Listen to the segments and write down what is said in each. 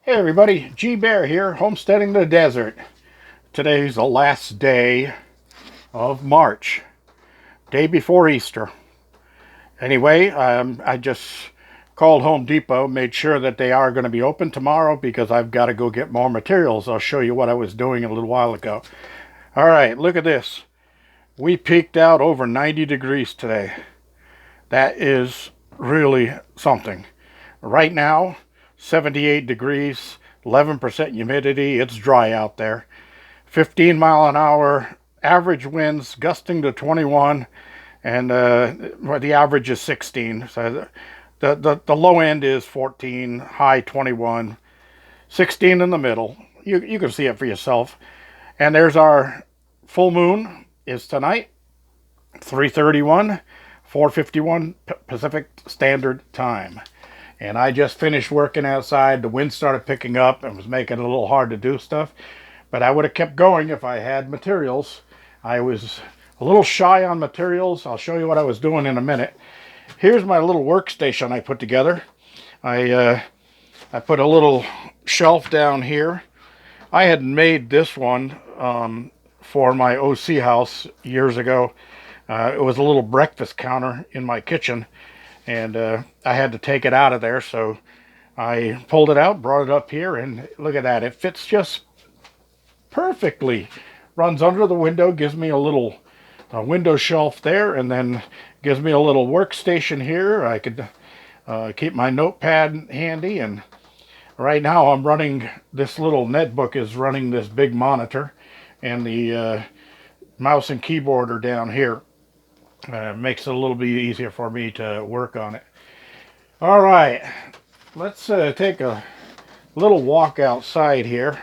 Hey everybody, G Bear here, Homesteading the Desert. Today's the last day of March, day before Easter. Anyway, I just called Home Depot, made sure that they are going to be open tomorrow because I've got to go get more materials. I'll show you what I was doing a little while ago. All right, look at this. We peaked out over 90 degrees today. That is really something. Right now, 78 degrees, 11% humidity. It's dry out there. 15-mile-an-hour average winds gusting to 21, and the average is 16. So the low end is 14, high 21, 16 in the middle. You can see it for yourself. And there's our full moon is tonight, 3:31, 4:51 Pacific Standard Time. And I just finished working outside. The wind started picking up and was making it a little hard to do stuff. But I would have kept going if I had materials. I was a little shy on materials. I'll show you what I was doing in a minute. Here's my little workstation I put together. I put a little shelf down here. I had made this one for my OC house years ago. It was a little breakfast counter in my kitchen. And I had to take it out of there, so I pulled it out, brought it up here, and look at that. It fits just perfectly. Runs under the window, gives me a little window shelf there, and then gives me a little workstation here. I could keep my notepad handy, and right now I'm running, this little netbook is running this big monitor, and the mouse and keyboard are down here. Makes it a little bit easier for me to work on it. All right, let's take a little walk outside here.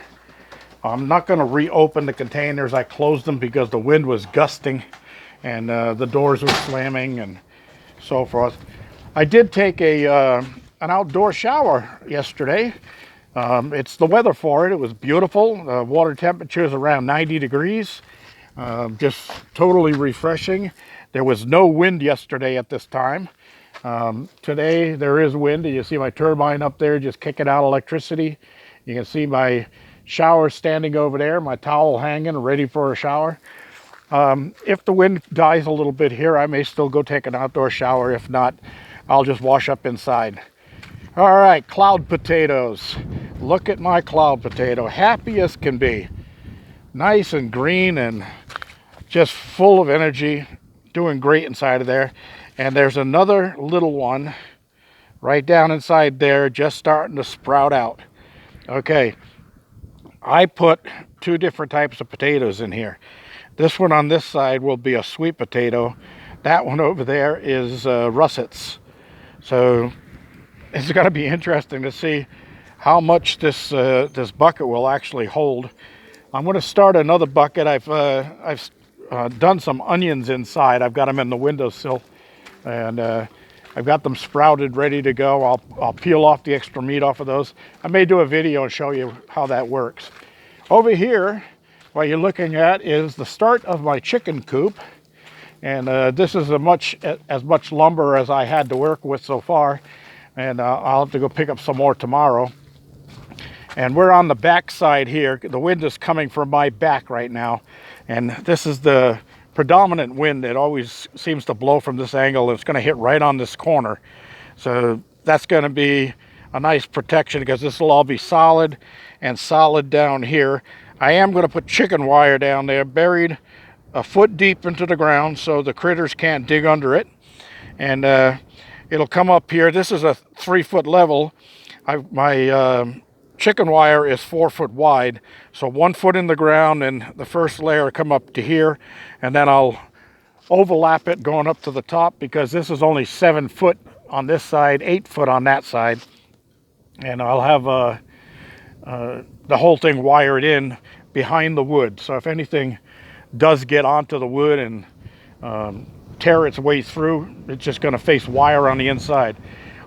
I'm not going to reopen the containers. I closed them because the wind was gusting and the doors were slamming and so forth. I did take an outdoor shower yesterday. It's the weather for it. It was beautiful. Water temperature is around 90 degrees. Just totally refreshing. There was no wind yesterday at this time. Today there is wind. You see my turbine up there just kicking out electricity. You can see my shower standing over there, my towel hanging ready for a shower. If the wind dies a little bit here, I may still go take an outdoor shower. If not, I'll just wash up inside. All right, cloud potatoes. Look at my cloud potato, happy as can be. Nice and green and just full of energy. Doing great inside of there. And there's another little one right down inside there just starting to sprout out. Okay, I put two different types of potatoes in here. This one on this side will be a sweet potato. That one over there is russets. So it's going to be interesting to see how much this bucket will actually hold. I'm going to start another bucket. I've done some onions inside. I've got them in the windowsill, and I've got them sprouted, ready to go. I'll peel off the extra meat off of those. I may do a video and show you how that works. Over here, what you're looking at is the start of my chicken coop, and this is as much lumber as I had to work with so far, and I'll have to go pick up some more tomorrow. And we're on the back side here. The wind is coming from my back right now. And this is the predominant wind that always seems to blow from this angle. It's going to hit right on this corner. So that's going to be a nice protection because this will all be solid and solid down here. I am going to put chicken wire down there, buried a foot deep into the ground so the critters can't dig under it. And it'll come up here. This is a 3-foot level. My chicken wire is 4 foot wide, so 1 foot in the ground, and the first layer come up to here, and then I'll overlap it going up to the top because this is only 7 foot on this side, 8 foot on that side, and I'll have the whole thing wired in behind the wood. So if anything does get onto the wood and tear its way through, it's just going to face wire on the inside.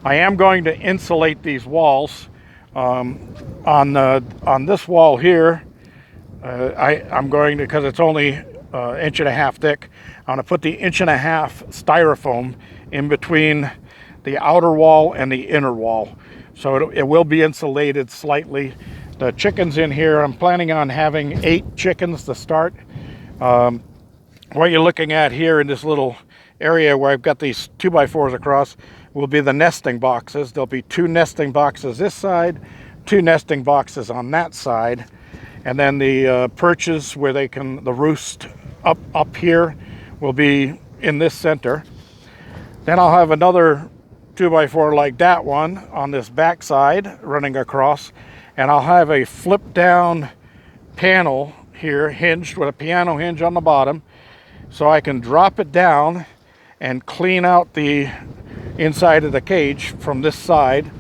I am going to insulate these walls. On this wall here, I'm going to, because it's only 1.5 inches thick, I'm going to put the 1.5 inch styrofoam in between the outer wall and the inner wall. so it will be insulated slightly. The chickens in here, I'm planning on having 8 chickens to start. What you're looking at here in this little area where I've got these 2x4s across will be the nesting boxes. There'll be 2 nesting boxes this side, 2 nesting boxes on that side, and then the perches where they can, the roost up here will be in this center. Then I'll have another 2x4 like that one on this back side running across, and I'll have a flip down panel here hinged with a piano hinge on the bottom, so I can drop it down and clean out the inside of the cage from this side.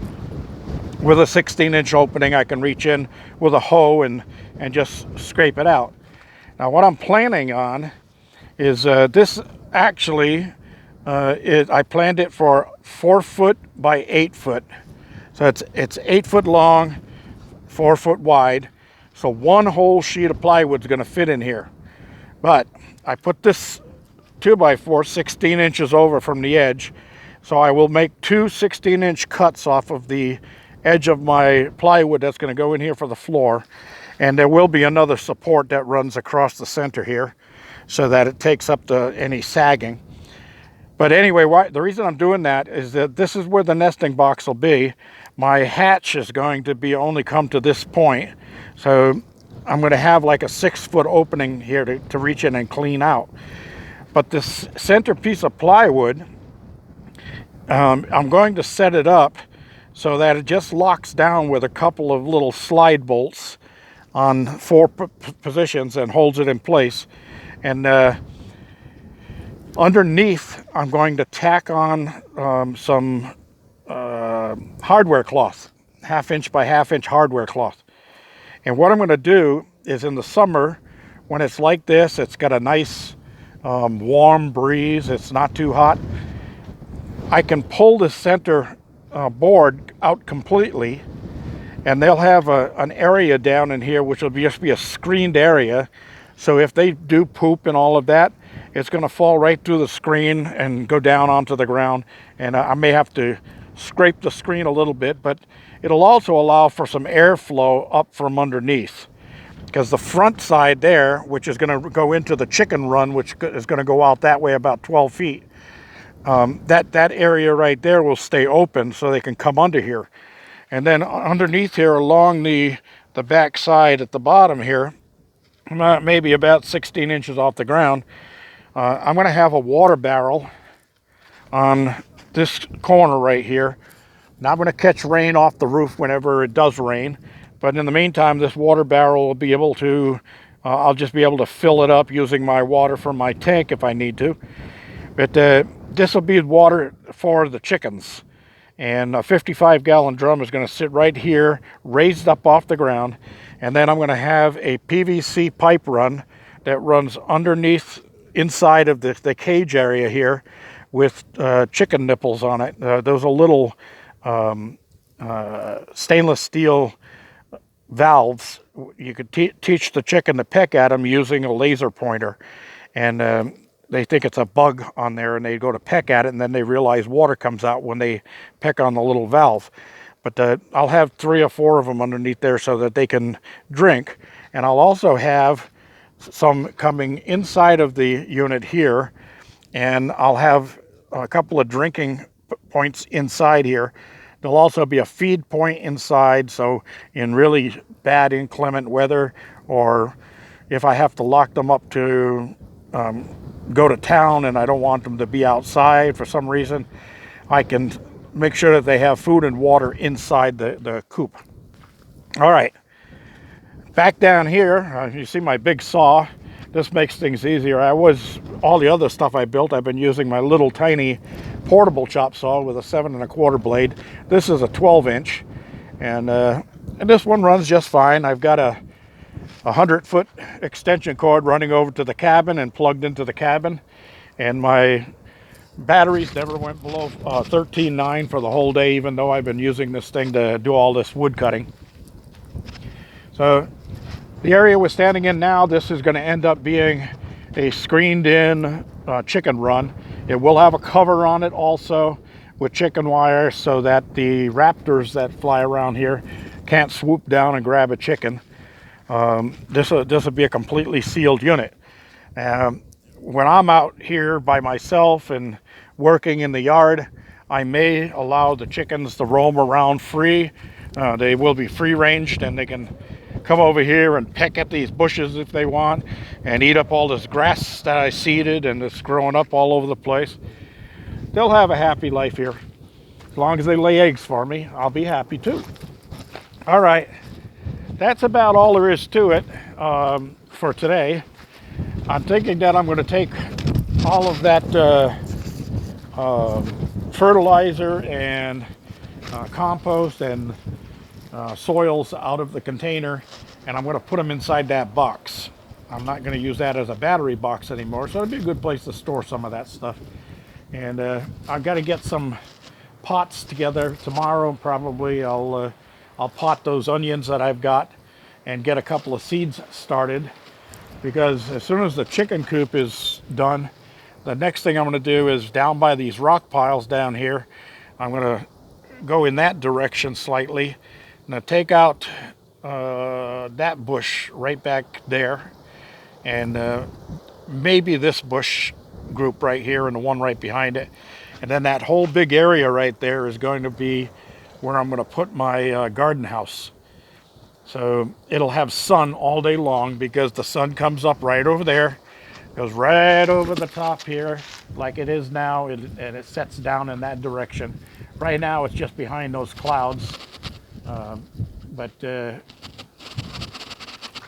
With a 16-inch opening, I can reach in with a hoe and just scrape it out. Now what I'm planning on is this actually I planned it for 4 foot by 8 foot. So it's 8 foot long, 4 foot wide. So one whole sheet of plywood is going to fit in here. But I put this 2x4 16 inches over from the edge. So I will make 2 16-inch cuts off of the edge of my plywood that's going to go in here for the floor. And there will be another support that runs across the center here so that it takes up any sagging. But anyway, the reason I'm doing that is that this is where the nesting box will be. My hatch is going to be only come to this point. So I'm going to have like a 6-foot opening here to reach in and clean out. But this center piece of plywood, I'm going to set it up so that it just locks down with a couple of little slide bolts on 4 positions and holds it in place. And underneath, I'm going to tack on some hardware cloth, 1/2 inch by 1/2 inch hardware cloth. And what I'm going to do is in the summer, when it's like this, it's got a nice warm breeze, it's not too hot, I can pull the center board out completely, and they'll have an area down in here which will just be a screened area. So if they do poop and all of that, it's going to fall right through the screen and go down onto the ground. And I may have to scrape the screen a little bit, but it'll also allow for some airflow up from underneath. Because the front side there, which is going to go into the chicken run, which is going to go out that way about 12 feet, that area right there will stay open so they can come under here. And then underneath here along the back side at the bottom here, maybe about 16 inches off the ground, I'm going to have a water barrel on this corner right here. Now I'm going to catch rain off the roof whenever it does rain. But in the meantime, this water barrel will be able to, I'll just be able to fill it up using my water from my tank if I need to. But this will be water for the chickens. And a 55-gallon drum is going to sit right here, raised up off the ground. And then I'm going to have a PVC pipe run that runs underneath, inside of the cage area here, with chicken nipples on it. Those are little stainless steel valves. You could teach the chicken to peck at them using a laser pointer. And they think it's a bug on there, and they go to peck at it, and then they realize water comes out when they peck on the little valve. But I'll have 3 or 4 of them underneath there so that they can drink. And I'll also have some coming inside of the unit here, and I'll have a couple of drinking points inside here. There'll also be a feed point inside, so in really bad inclement weather, or if I have to lock them up to go to town and I don't want them to be outside for some reason, I can make sure that they have food and water inside the coop. All right, back down here, you see my big saw. This makes things easier. All the other stuff I built, I've been using my little tiny portable chop saw with a 7 1/4 blade. This is a 12-inch, and this one runs just fine. I've got a 100-foot extension cord running over to the cabin and plugged into the cabin, and my batteries never went below 13.9 for the whole day, even though I've been using this thing to do all this wood cutting. So the area we're standing in now, this is going to end up being a screened in chicken run. It will have a cover on it also, with chicken wire so that the raptors that fly around here can't swoop down and grab a chicken. This will be a completely sealed unit. When I'm out here by myself and working in the yard, I may allow the chickens to roam around free. They will be free ranged, and they can come over here and peck at these bushes if they want and eat up all this grass that I seeded and it's growing up all over the place. They'll have a happy life here. As long as they lay eggs for me, I'll be happy too. All right, that's about all there is to it for today. I'm thinking that I'm going to take all of that fertilizer and compost and soils out of the container, and I'm going to put them inside that box. I'm not going to use that as a battery box anymore, so it'd be a good place to store some of that stuff. And I've got to get some pots together tomorrow. Probably I'll pot those onions that I've got and get a couple of seeds started, because as soon as the chicken coop is done, the next thing I'm going to do is down by these rock piles down here, I'm going to go in that direction slightly. I'm going to take out that bush right back there, and maybe this bush group right here and the one right behind it. And then that whole big area right there is going to be where I'm going to put my garden house. So it'll have sun all day long, because the sun comes up right over there, goes right over the top here like it is now, and it sets down in that direction. Right now it's just behind those clouds, but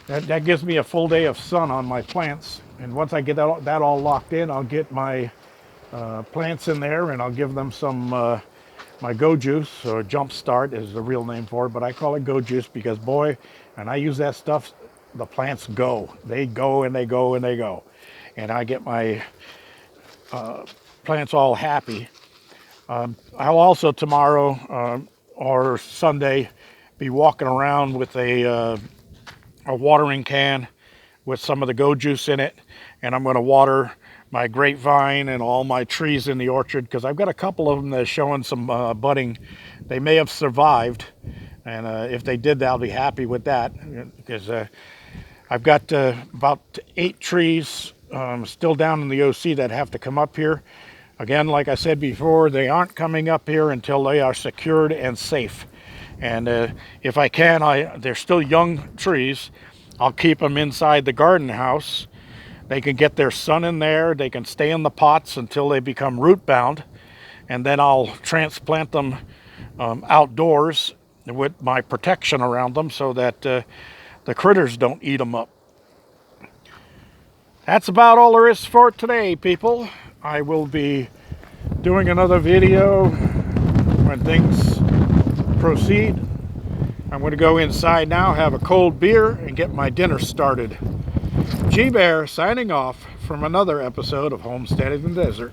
that gives me a full day of sun on my plants. And once I get that all locked in, I'll get my plants in there, and I'll give them some my Go Juice, or Jump Start is the real name for it, but I call it Go Juice because, boy, and I use that stuff, the plants go. They go and they go and they go. And I get my plants all happy. I'll also tomorrow or Sunday be walking around with a watering can with some of the Go Juice in it, and I'm going to water my grapevine and all my trees in the orchard, because I've got a couple of them that are showing some budding. They may have survived, and if they did, I'll be happy with that, because I've got about 8 trees still down in the OC that have to come up here. Again, like I said before, they aren't coming up here until they are secured and safe. And if I can, they're still young trees, I'll keep them inside the garden house. They can get their sun in there. They can stay in the pots until they become root bound. And then I'll transplant them outdoors with my protection around them so that the critters don't eat them up. That's about all there is for today, people. I will be doing another video when things proceed. I'm going to go inside now, have a cold beer, and get my dinner started. G-Bear signing off from another episode of Homesteading the Desert.